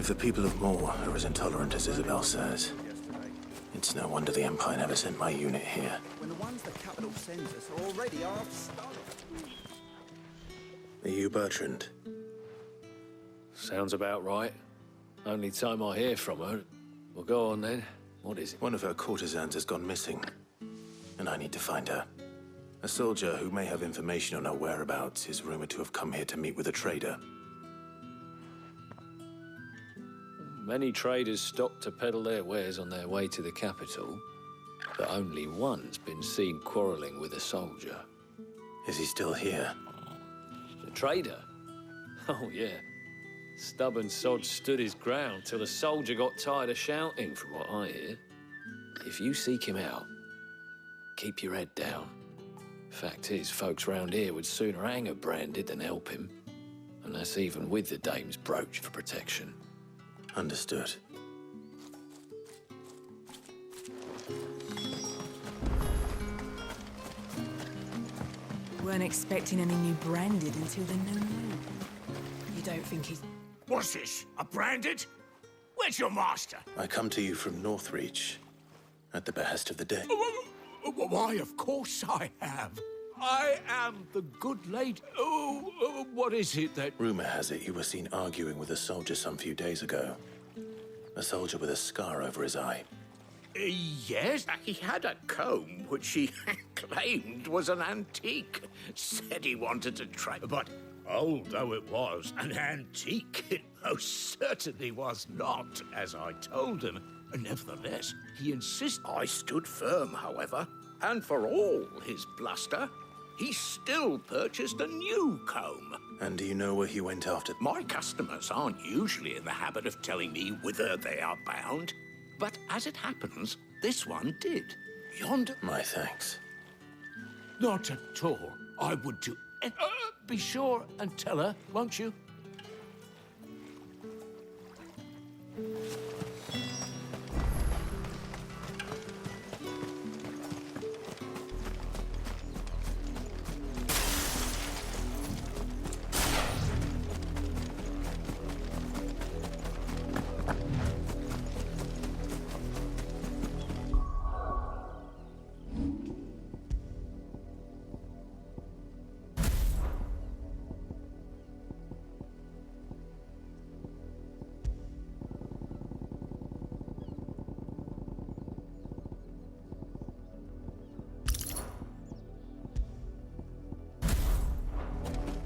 If the people of Moor are as intolerant as Isabel says, it's no wonder the Empire never sent my unit here. When the ones the capital sends us are already half-starved. Are you Bertrand? Sounds about right. Only time I hear from her. Well, go on then. What is it? One of her courtesans has gone missing, and I need to find her. A soldier who may have information on her whereabouts is rumored to have come here to meet with a trader. Many traders stop to peddle their wares on their way to the capital, but only one's been seen quarreling with a soldier. Is he still here? The trader? Oh, yeah. Stubborn sod stood his ground till the soldier got tired of shouting, from what I hear. If you seek him out, keep your head down. Fact is, folks round here would sooner hang a branded than help him. And that's even with the dame's brooch for protection. Understood. Weren't expecting any new branded until the new moon. You don't think he's... What's this? A branded? Where's your master? I come to you from Northreach, at the behest of the dead. Why, of course I have. I am the good lady. What is it that... Rumor has it you were seen arguing with a soldier some few days ago. A soldier with a scar over his eye. Yes, he had a comb which he claimed was an antique. Said he wanted to trade, but old though it was, an antique it most certainly was not, as I told him. Nevertheless, he insists. I stood firm, however, and for all his bluster, he still purchased a new comb. And do you know where he went after? My customers aren't usually in the habit of telling me whither they are bound, but as it happens, this one did. Yonder... My thanks. Not at all. I would do... be sure and tell her, won't you?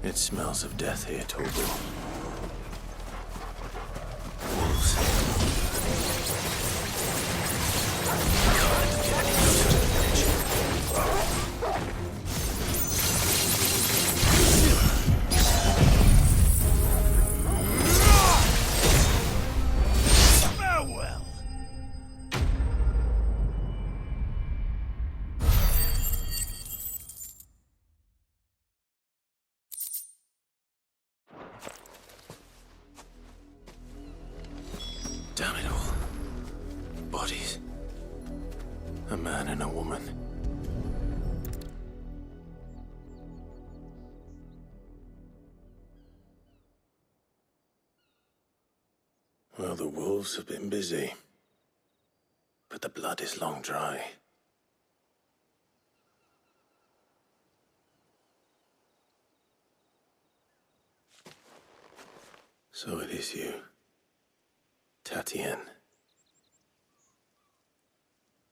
It smells of death here, Torgal. Wolves. I can't get any closer to the village. Farewell. Damn it all. Bodies. A man and a woman. Well, the wolves have been busy. But the blood is long dry. So it is you. Tatienne.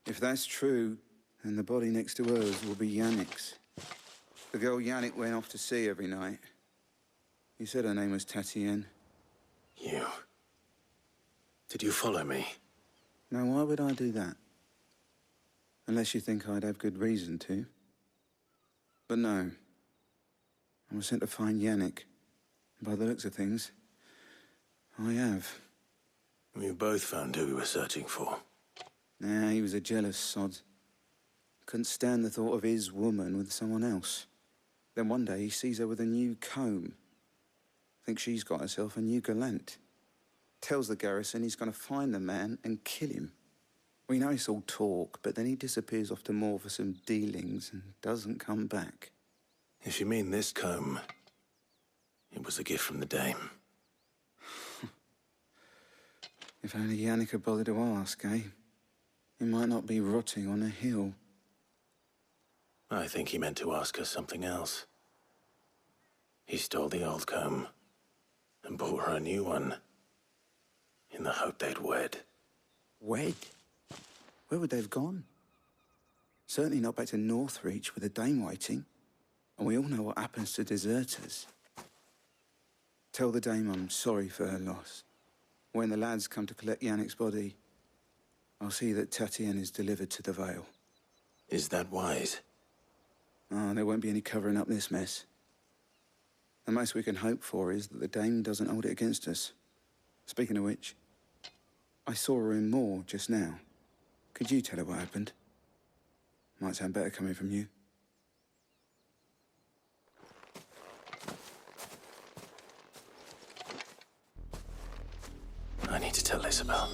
If that's true, then the body next to hers will be Yannick's. The girl Yannick went off to sea every night. He said her name was Tatienne. You. Did you follow me? Now, why would I do that? Unless you think I'd have good reason to. But no. I was sent to find Yannick. By the looks of things, I have. We both found who we were searching for. Nah, he was a jealous sod. Couldn't stand the thought of his woman with someone else. Then one day he sees her with a new comb. Thinks she's got herself a new gallant. Tells the garrison he's going to find the man and kill him. We know it's all talk, but then he disappears off to Moor for some dealings and doesn't come back. If you mean this comb, it was a gift from the dame. If only Yannick had bothered to ask, eh? He might not be rotting on a hill. I think he meant to ask her something else. He stole the old comb and bought her a new one in the hope they'd wed. Wed? Where would they have gone? Certainly not back to Northreach with a dame waiting. And we all know what happens to deserters. Tell the dame I'm sorry for her loss. When the lads come to collect Yannick's body, I'll see that Tatienne is delivered to the Vale. Is that wise? Oh, there won't be any covering up this mess. The most we can hope for is that the dame doesn't hold it against us. Speaking of which, I saw her in Moor just now. Could you tell her what happened? Might sound better coming from you. I need to tell Isabel.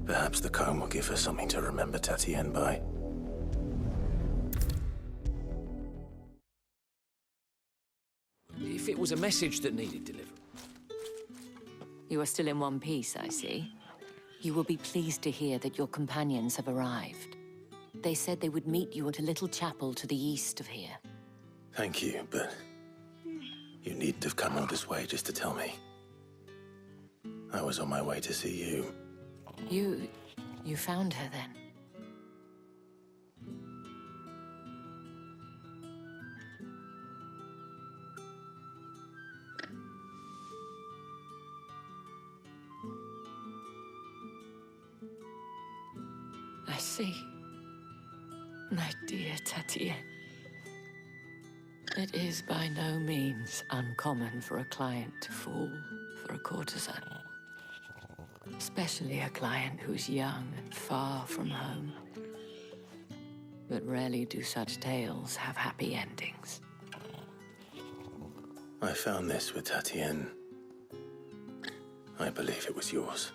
Perhaps the comb will give her something to remember Tatienne by. If it was a message that needed delivering. You are still in one piece, I see. You will be pleased to hear that your companions have arrived. They said they would meet you at a little chapel to the east of here. Thank you, but you needn't have come all this way just to tell me. I was on my way to see you. You found her then? I see. My dear Tatienne. It is by no means uncommon for a client to fall for a courtesan. Especially a client who's young and far from home. But rarely do such tales have happy endings. I found this with Tatienne. I believe it was yours.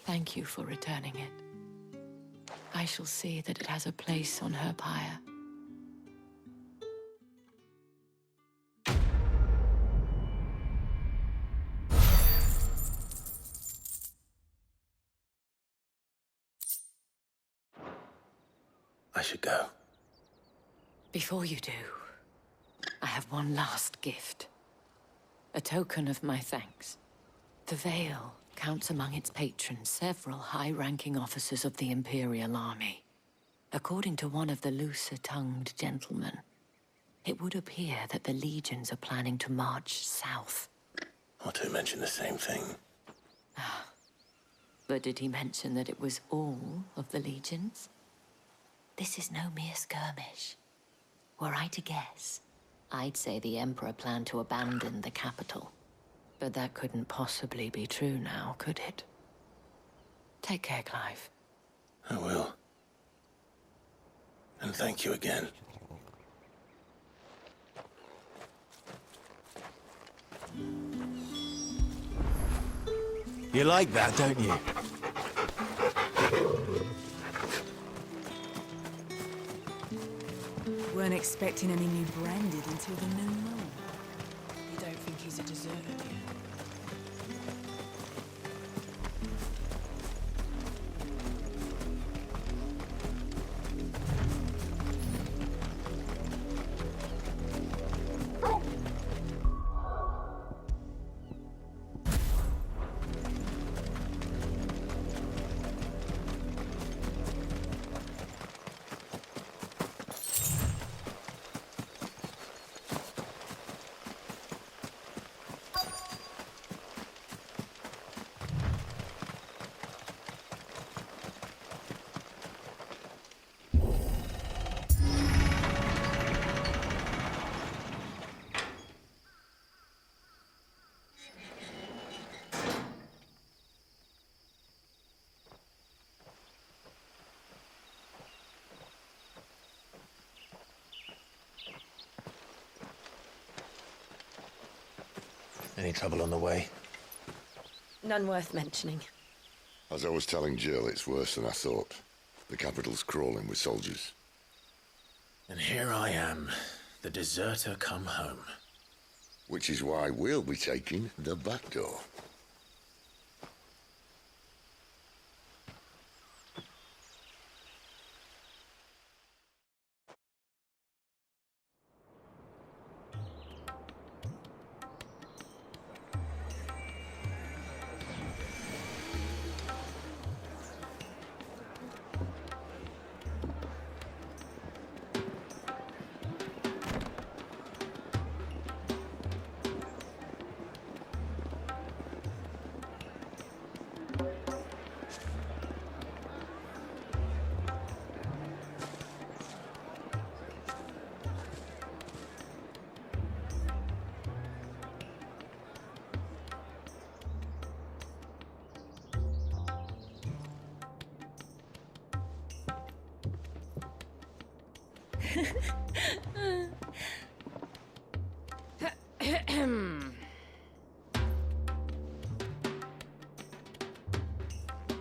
Thank you for returning it. I shall see that it has a place on her pyre. I should go. Before you do, I have one last gift. A token of my thanks. The Vale counts among its patrons several high-ranking officers of the Imperial Army. According to one of the looser-tongued gentlemen, it would appear that the legions are planning to march south. Otto mentioned the same thing. But did he mention that it was all of the legions? This is no mere skirmish. Were I to guess, I'd say the Emperor planned to abandon the capital. But that couldn't possibly be true now, could it? Take care, Clive. I will. And thank you again. You like that, don't you? Weren't expecting any new branded until the new moon. You don't think he's a deserter, do you? Any trouble on the way? None worth mentioning. As I was telling Jill, it's worse than I thought. The capital's crawling with soldiers. And here I am, the deserter come home. Which is why we'll be taking the back door.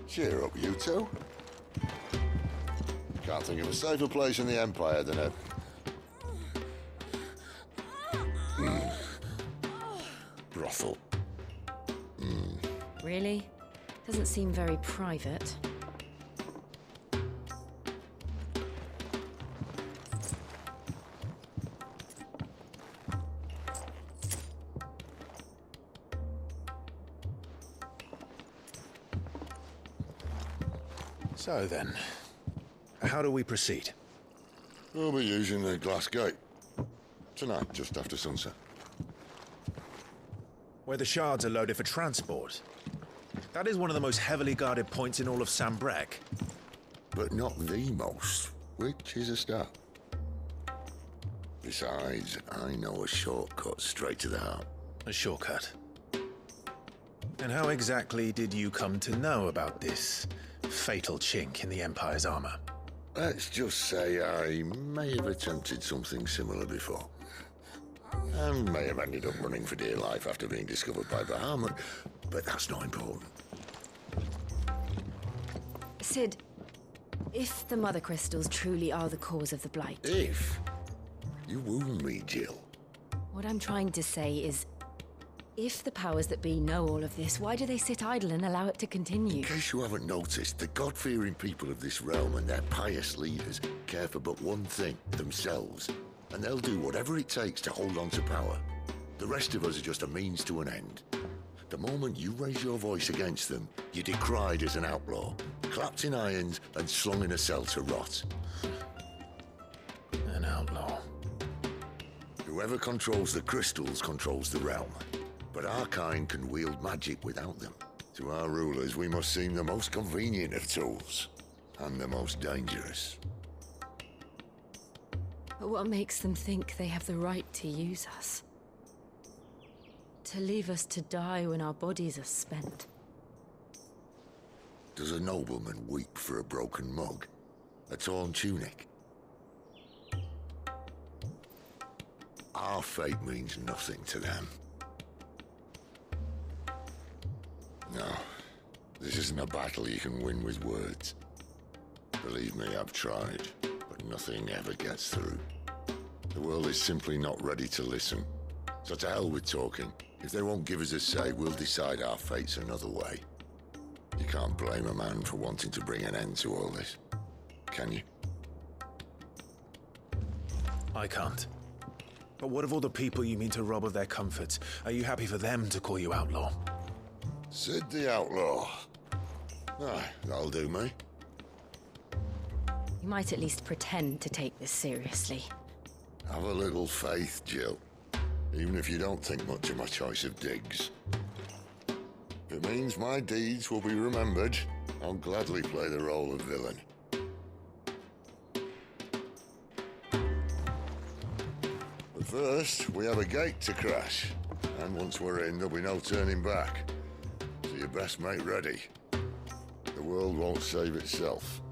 Cheer up, you two. Can't think of a safer place in the Empire than a... brothel. Really? Doesn't seem very private. So then, how do we proceed? We'll be using the glass gate. Tonight, just after sunset. Where the shards are loaded for transport. That is one of the most heavily guarded points in all of Sambrek. But not the most, which is a start. Besides, I know a shortcut straight to the heart. A shortcut. And how exactly did you come to know about this fatal chink in the Empire's armor? Let's just say I may have attempted something similar before. And may have ended up running for dear life after being discovered by Bahamut, but that's not important. Sid, if the Mother Crystals truly are the cause of the Blight... If? You wound me, Jill. What I'm trying to say is, if the powers that be know all of this, why do they sit idle and allow it to continue? In case you haven't noticed, the God-fearing people of this realm and their pious leaders care for but one thing, themselves. And they'll do whatever it takes to hold on to power. The rest of us are just a means to an end. The moment you raise your voice against them, you're decried as an outlaw, clapped in irons and slung in a cell to rot. An outlaw. Whoever controls the crystals controls the realm. But our kind can wield magic without them. To our rulers, we must seem the most convenient of tools, and the most dangerous. But what makes them think they have the right to use us? To leave us to die when our bodies are spent? Does a nobleman weep for a broken mug? A torn tunic? Our fate means nothing to them. No, this isn't a battle you can win with words. Believe me, I've tried, but nothing ever gets through. The world is simply not ready to listen. So to hell with talking. If they won't give us a say, we'll decide our fates another way. You can't blame a man for wanting to bring an end to all this, can you? I can't. But what of all the people you mean to rob of their comforts? Are you happy for them to call you outlaw? Sid the Outlaw. Aye, that'll do me. You might at least pretend to take this seriously. Have a little faith, Jill. Even if you don't think much of my choice of digs. If it means my deeds will be remembered, I'll gladly play the role of villain. But first, we have a gate to crash. And once we're in, there'll be no turning back. So you best make ready. The world won't save itself.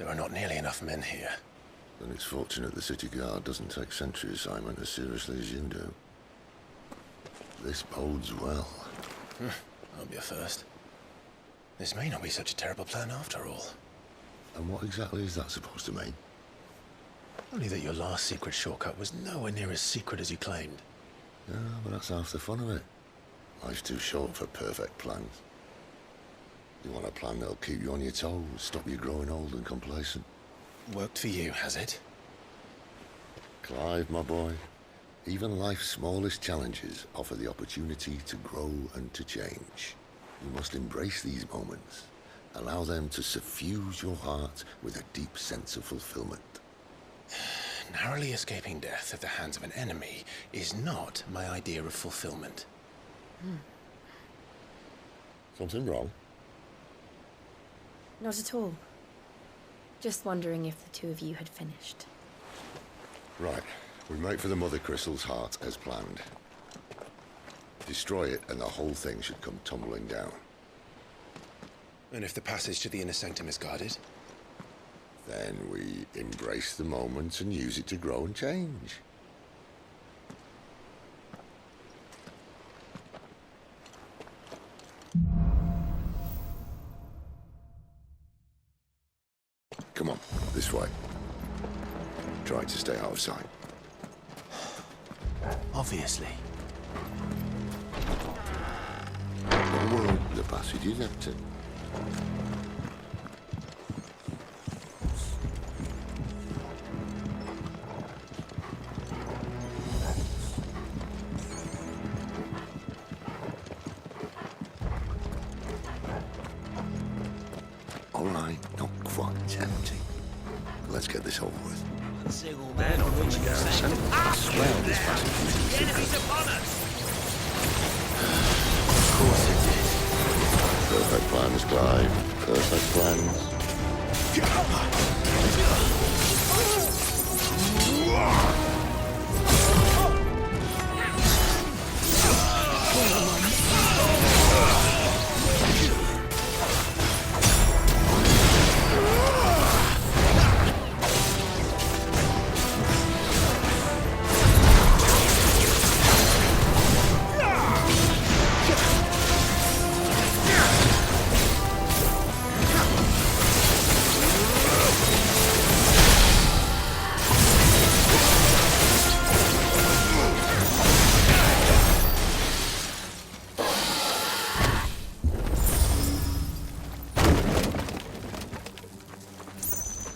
There are not nearly enough men here. Then it's fortunate the city guard doesn't take sentry assignment as seriously as you do. This bodes well. I'll be a first. This may not be such a terrible plan after all. And what exactly is that supposed to mean? Only that your last secret shortcut was nowhere near as secret as you claimed. Yeah, but that's half the fun of it. Life's too short for perfect plans. You want a plan that'll keep you on your toes, stop you growing old and complacent. Worked for you, has it? Clive, my boy, even life's smallest challenges offer the opportunity to grow and to change. You must embrace these moments. Allow them to suffuse your heart with a deep sense of fulfillment. Narrowly escaping death at the hands of an enemy is not my idea of fulfillment. Something wrong? Not at all. Just wondering if the two of you had finished. Right. We make for the Mother Crystal's heart as planned. Destroy it and the whole thing should come tumbling down. And if the passage to the inner sanctum is guarded? Then we embrace the moment and use it to grow and change. Come on, this way. Try to stay out of sight. Obviously. Well, the passage is empty. All right, not quite empty. Let's get this over with. Single man on reaching the same. I swear this passage is The enemy's upon us! Of course it did. perfect plans, Clive. Perfect plans.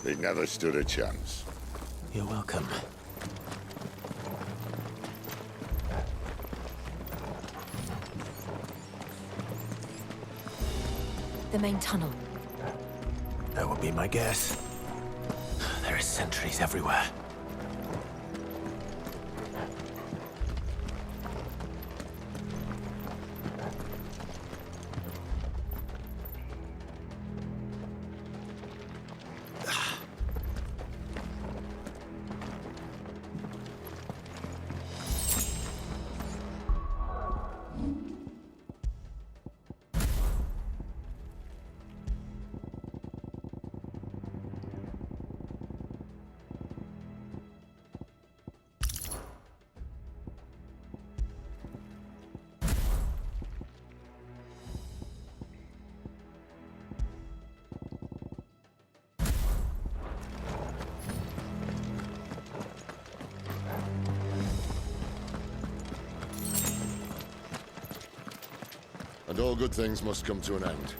They never stood a chance. You're welcome. The main tunnel. That would be my guess. There are sentries everywhere. And all good things must come to an end.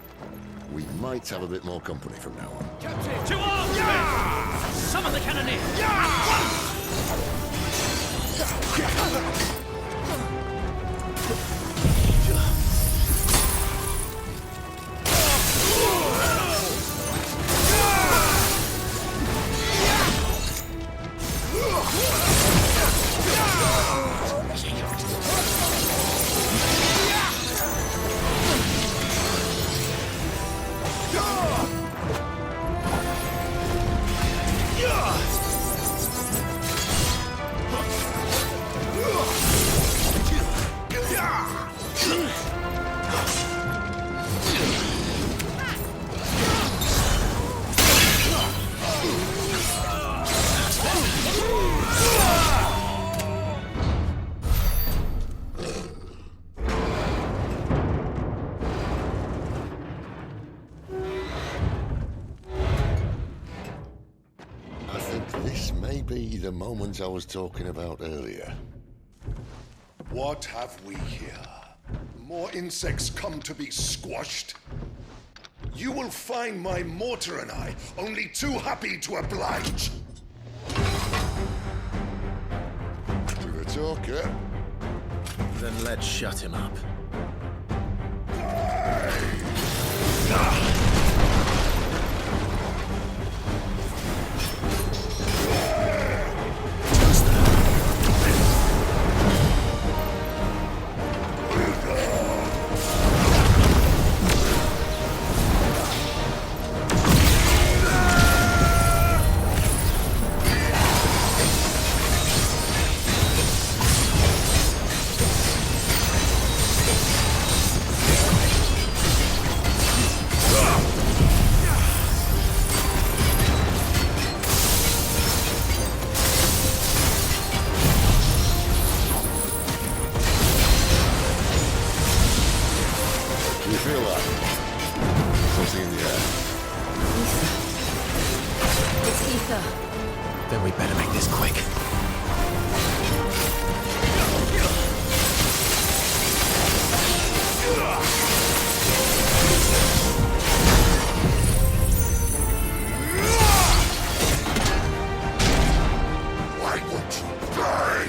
We might have a bit more company from now on. Captain! To arms! Yeah! Summon the cannoneer! Yeah! Yeah! may be the moment I was talking about earlier. What have we here? More insects come to be squashed? You will find my mortar and I only too happy to oblige. To the talker. Then let's shut him up. Then we better make this quick. Why would you die?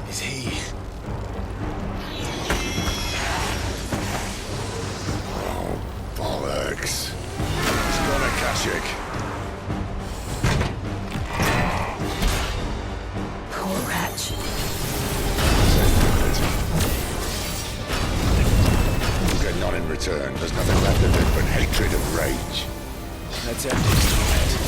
Is he? Oh, bollocks. He's gonna catch it. Poor wretch. Getting on in return. There's nothing left of it but hatred and rage. Let's end his torment.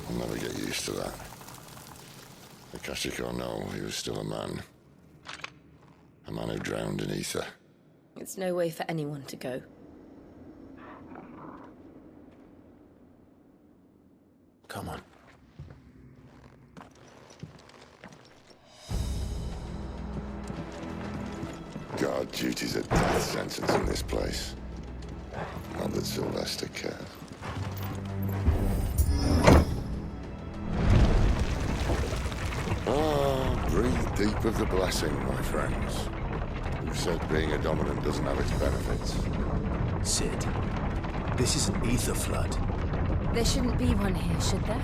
I'll never get used to that. Akashic or no, he was still a man. A man who drowned in ether. It's no way for anyone to go. Come on. God, duty's a death sentence in this place. Not that Sylvester cared. Ah, breathe deep of the blessing, my friends. Who said being a dominant doesn't have its benefits? Sid, this is an ether flood. There shouldn't be one here, should there?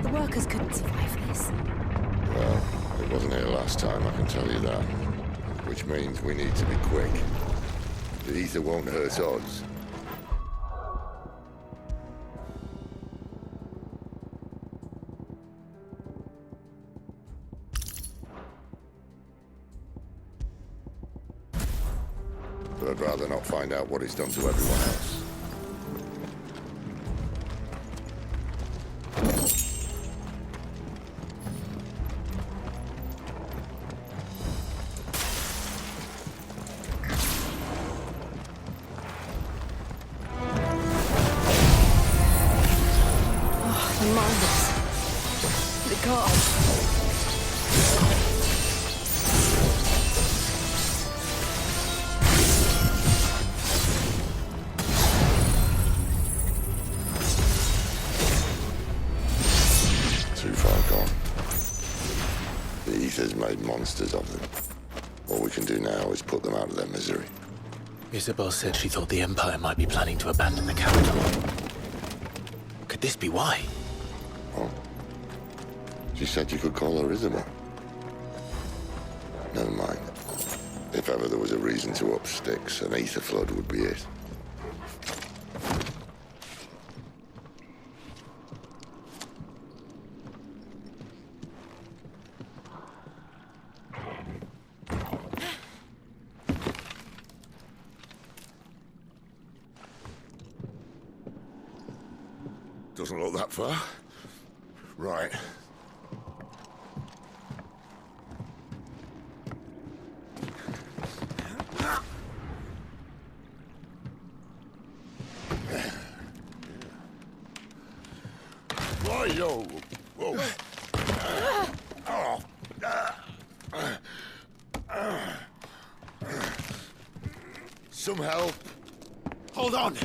The workers couldn't survive this. Well, it wasn't here last time, I can tell you that. Which means we need to be quick. The ether won't hurt us. But I'd rather not find out what he's done to everyone else. too far gone. The Ether's made monsters of them. All we can do now is put them out of their misery. Isabel said she thought the Empire might be planning to abandon the capital. Could this be why? Oh? She said you could call her Isabel. Never mind. If ever there was a reason to up sticks, an ether flood would be it. Doesn't look that far. Right. Yo. Whoa. Some help. Hold on!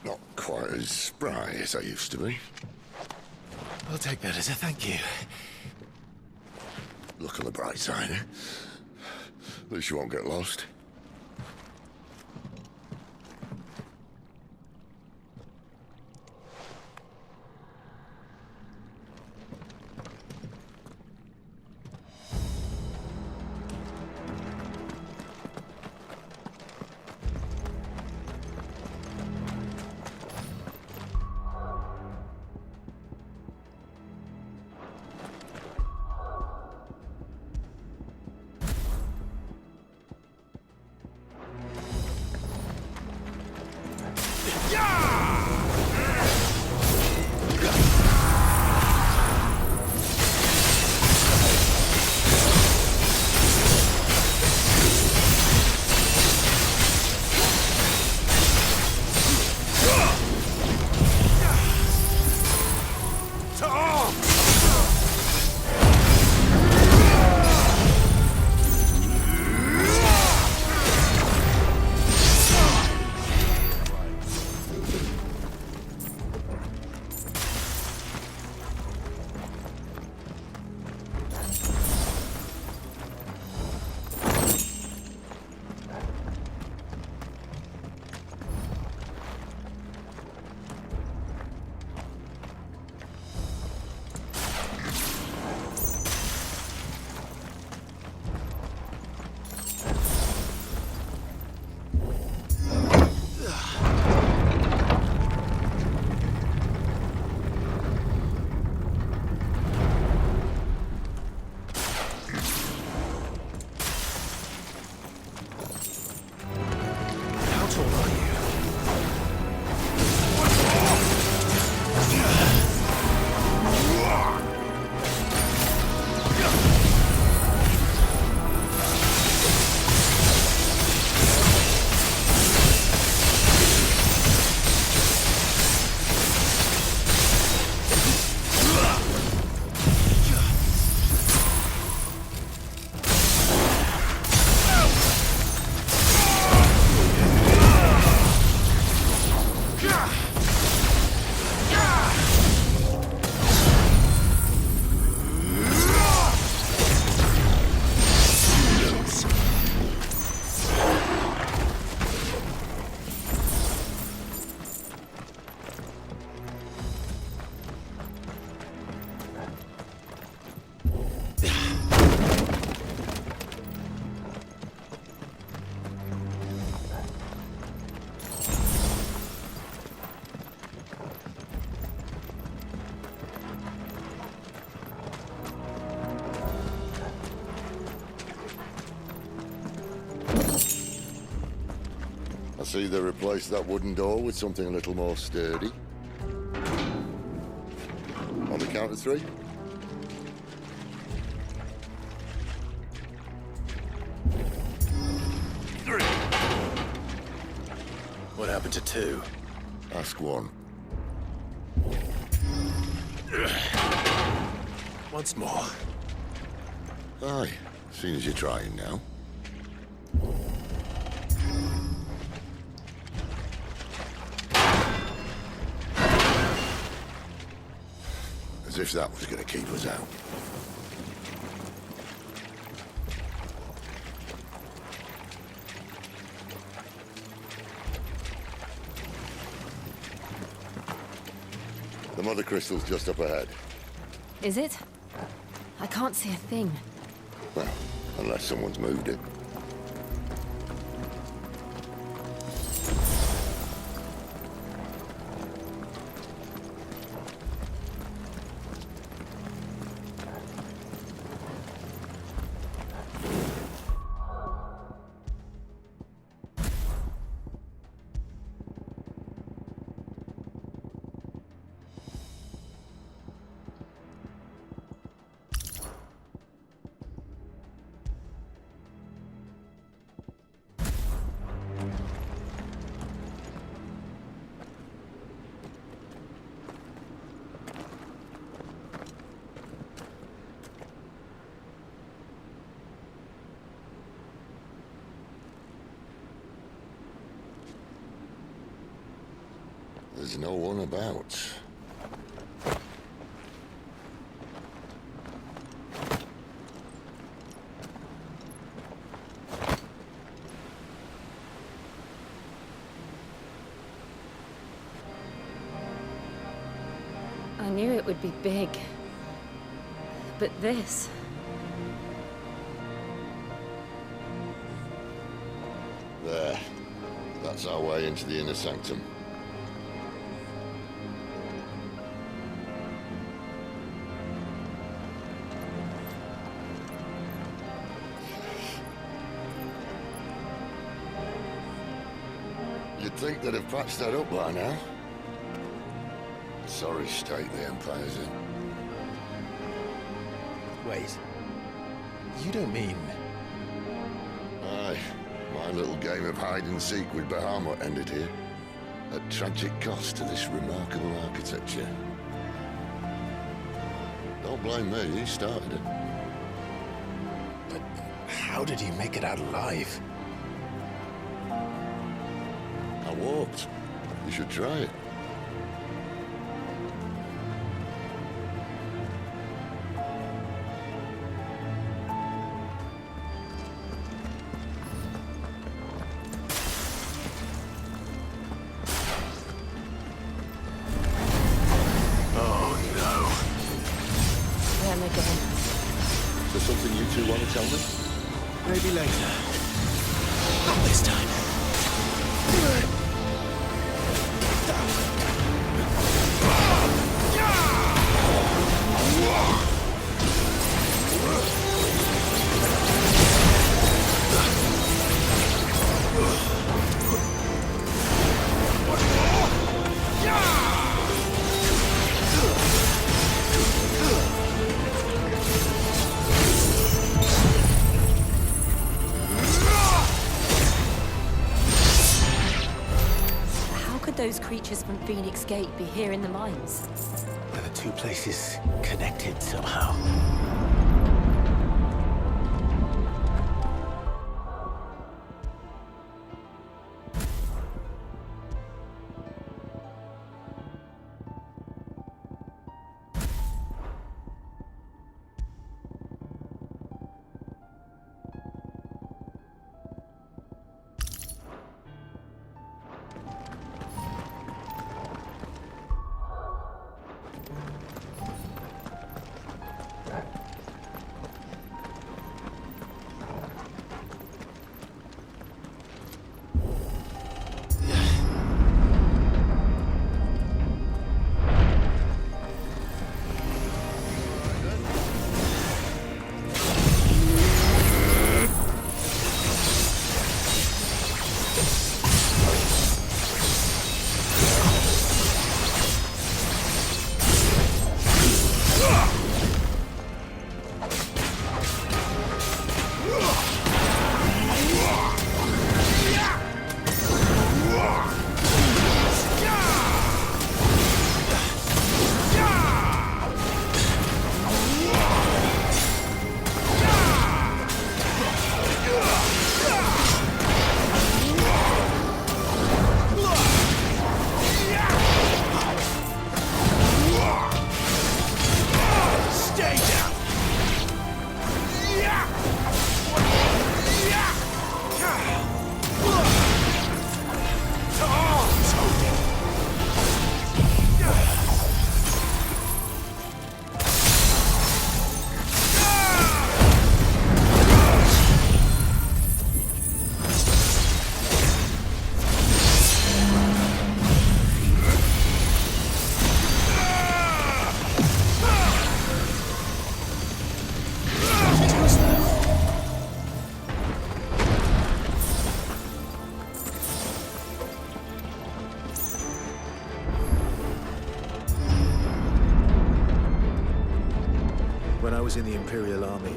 Not quite as spry as I used to be. I'll take that as a thank you. Look on the bright side, eh? At least you won't get lost. I see they replaced that wooden door with something a little more sturdy. On the count of three. What happened to two? Ask one. once more. Aye, seeing as you're trying now. As if that was going to keep us out. The mother crystal's just up ahead. Is it? I can't see a thing. Well, unless someone's moved it. There's no one about. I knew it would be big. But this... There. That's our way into the inner sanctum. You'd think they'd have patched that up by now. Sorry state the Empire's in. Wait. You don't mean... Aye. My little game of hide-and-seek with Bahamut ended here. At tragic cost to this remarkable architecture. Don't blame me, he started it. But how did he make it out alive? I walked. You should try it. Is there something you two want to tell me? Maybe later. Not this time. Those creatures from Phoenix Gate be here in the mines? Are the two places connected somehow? I was in the Imperial Army,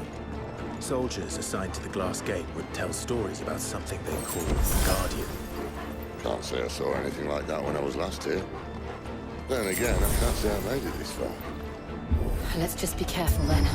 soldiers assigned to the Glass Gate would tell stories about something they called Guardian. Can't say I saw anything like that when I was last here. Then again, I can't say I made it this far. Let's just be careful then.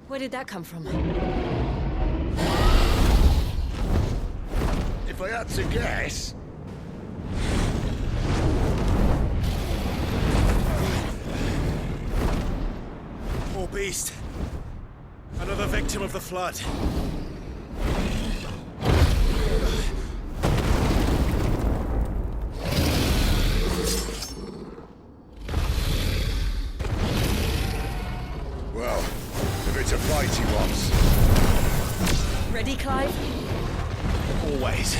Where did that come from? If I had to guess... Poor beast. Another victim of the flood. Well, if it's a fight he wants. Ready, Clive? Always.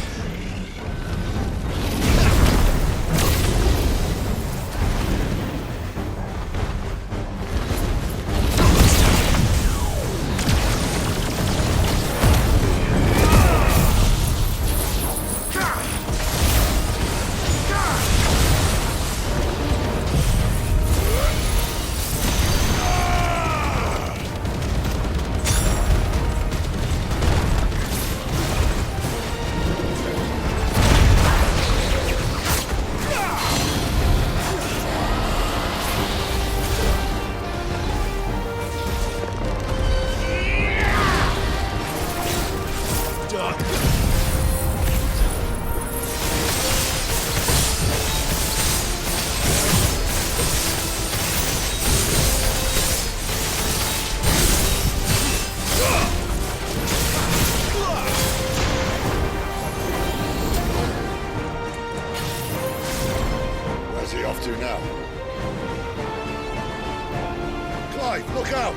Where's he off to now? Clive, look out!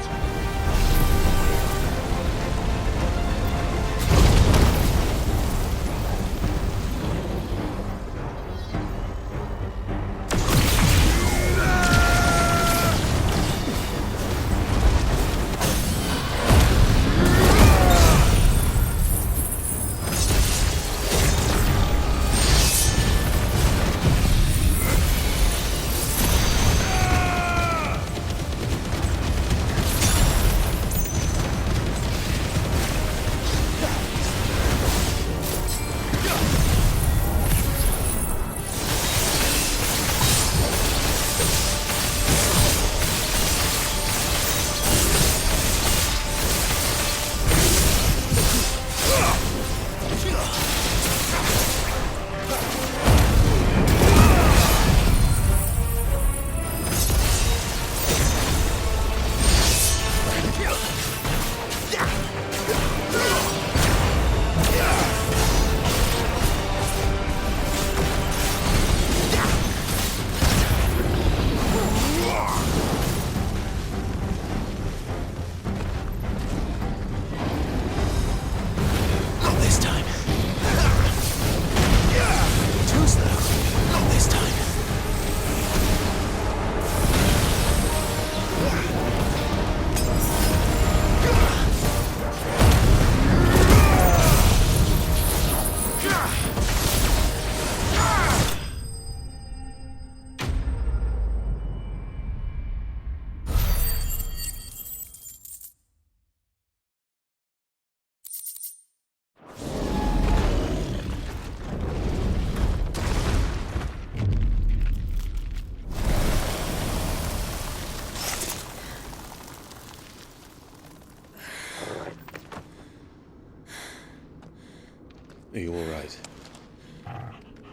Are you all right?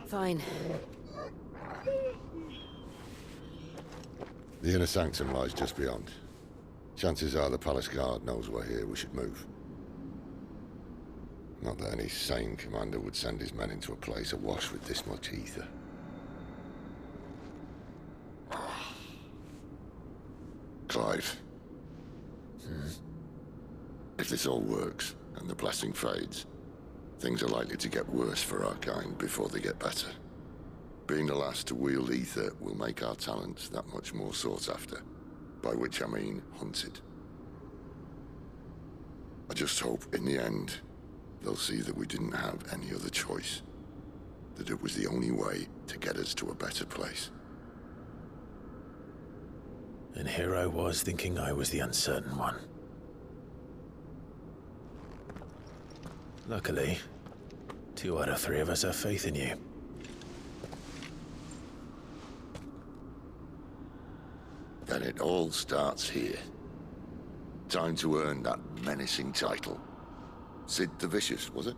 Fine. The inner sanctum lies just beyond. Chances are the palace guard knows we're here. We should move. Not that any sane commander would send his men into a place awash with this much ether. Clive. If this all works, and the blessing fades, things are likely to get worse for our kind before they get better. Being the last to wield ether will make our talents that much more sought after, by which I mean hunted. I just hope, in the end, they'll see that we didn't have any other choice, that it was the only way to get us to a better place. And here I was thinking I was the uncertain one. Luckily, 2 out of 3 of us have faith in you. Then it all starts here. Time to earn that menacing title. Sid the Vicious, was it?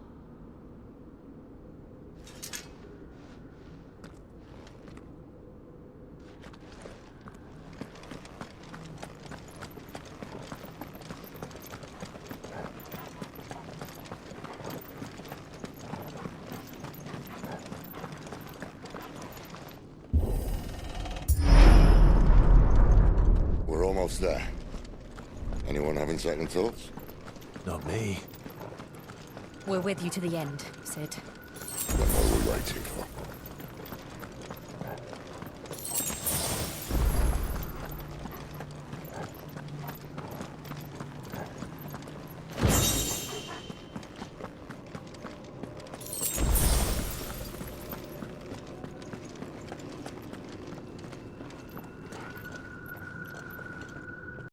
We're almost there. Anyone having second thoughts? Not me. We're with you to the end, Sid. Then what are we waiting for?